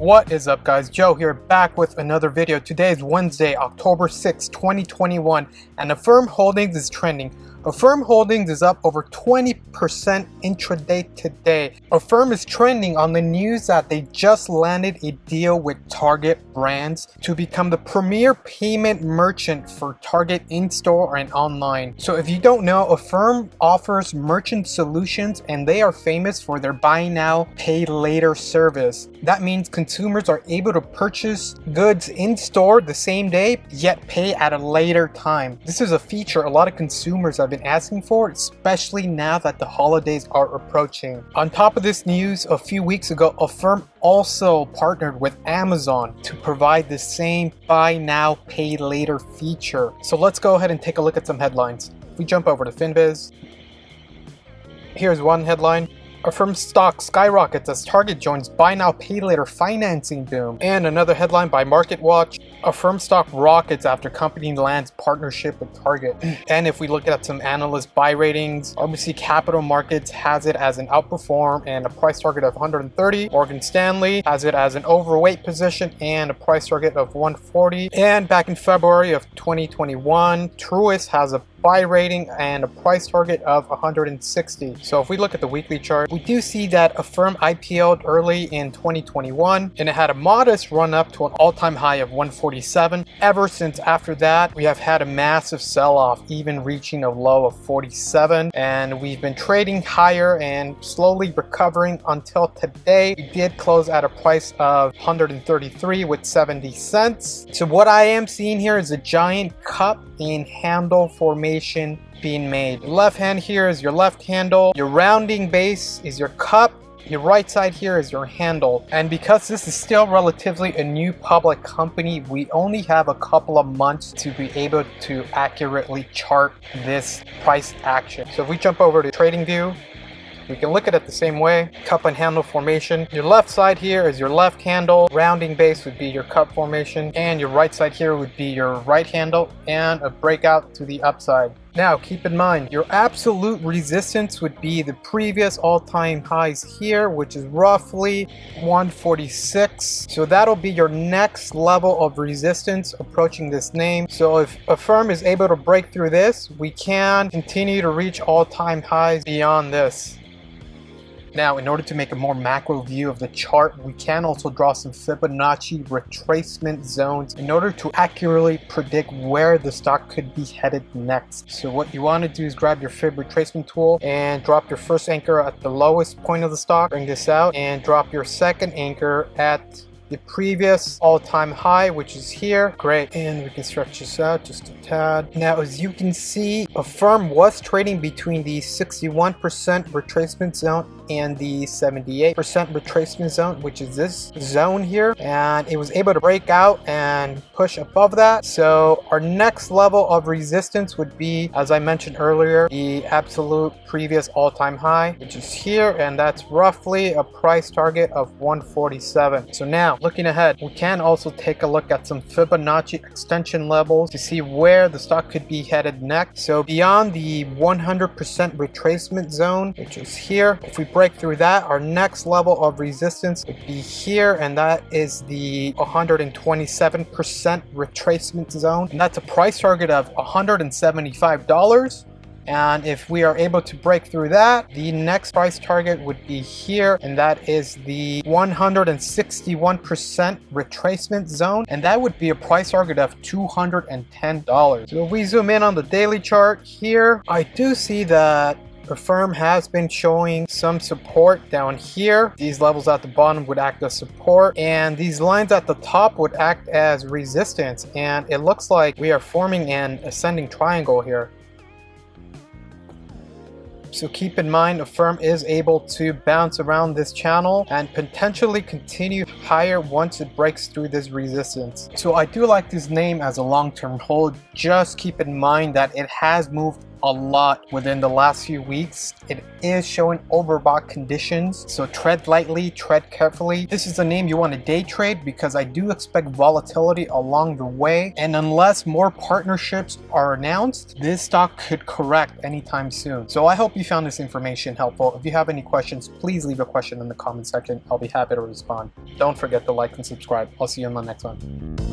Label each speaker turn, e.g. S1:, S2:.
S1: What is up, guys? Joe here, back with another video. Today is Wednesday, October 6, 2021, and Affirm Holdings is trending. Affirm Holdings is up over 20% intraday today. Affirm is trending on the news that they just landed a deal with Target brands to become the premier payment merchant for Target in-store and online. So if you don't know, Affirm offers merchant solutions and they are famous for their buy now, pay later service. That means consumers are able to purchase goods in-store the same day, yet pay at a later time. This is a feature a lot of consumers have been asking for, especially now that the holidays are approaching. On top of this news, a few weeks ago, Affirm also partnered with Amazon to provide the same buy now, pay later feature. So let's go ahead and take a look at some headlines. If we jump over to FinViz, here's one headline. Affirm stock skyrockets as Target joins buy now pay later financing boom. And another headline by MarketWatch, Affirm stock rockets after company lands partnership with Target. And if we look at some analyst buy ratings, RBC Capital Markets has it as an outperform and a price target of 130. Morgan Stanley has it as an overweight position and a price target of 140. And back in February of 2021, Truist has a buy rating and a price target of 160. So if we look at the weekly chart, we do see that Affirm IPO'd early in 2021 and it had a modest run up to an all-time high of 147. Ever since after that, we have had a massive sell-off, even reaching a low of 47, and we've been trading higher and slowly recovering until today. We did close at a price of 133 with 70 cents. So what I am seeing here is a giant cup and handle formation being made. Your left hand here is your left handle, your rounding base is your cup, your right side here is your handle. And because this is still relatively a new public company, we only have a couple of months to be able to accurately chart this price action. So if we jump over to TradingView, we can look at it the same way. Cup and handle formation. Your left side here is your left handle. Rounding base would be your cup formation. And your right side here would be your right handle and a breakout to the upside. Now, keep in mind, your absolute resistance would be the previous all-time highs here, which is roughly 146. So that'll be your next level of resistance approaching this name. So if Affirm is able to break through this, we can continue to reach all-time highs beyond this. Now, in order to make a more macro view of the chart, we can also draw some Fibonacci retracement zones in order to accurately predict where the stock could be headed next. So what you want to do is grab your Fib retracement tool and drop your first anchor at the lowest point of the stock, bring this out, and drop your second anchor at the previous all-time high, which is here. Great. And we can stretch this out just a tad. Now, as you can see, Affirm was trading between the 61% retracement zone and the 78% retracement zone, which is this zone here, and it was able to break out and push above that. So our next level of resistance would be, as I mentioned earlier, the absolute previous all-time high, which is here, and that's roughly a price target of 147. So now, looking ahead, we can also take a look at some Fibonacci extension levels to see where the stock could be headed next. So beyond the 100% retracement zone, which is here, if we break through that, our next level of resistance would be here, and that is the 127% retracement zone, and that's a price target of $175. And if we are able to break through that, the next price target would be here, and that is the 161% retracement zone, and that would be a price target of $210. So if we zoom in on the daily chart here, I do see that Affirm has been showing some support down here. These levels at the bottom would act as support, and these lines at the top would act as resistance, and it looks like we are forming an ascending triangle here. So keep in mind, Affirm is able to bounce around this channel and potentially continue higher once it breaks through this resistance. So I do like this name as a long-term hold. Just keep in mind that it has moved a lot within the last few weeks. It is showing overbought conditions, so tread lightly, tread carefully. This is a name you want to day trade because I do expect volatility along the way, and unless more partnerships are announced, this stock could correct anytime soon. So I hope you found this information helpful. If you have any questions, please leave a question in the comment section. I'll be happy to respond. Don't forget to like and subscribe. I'll see you in the next one.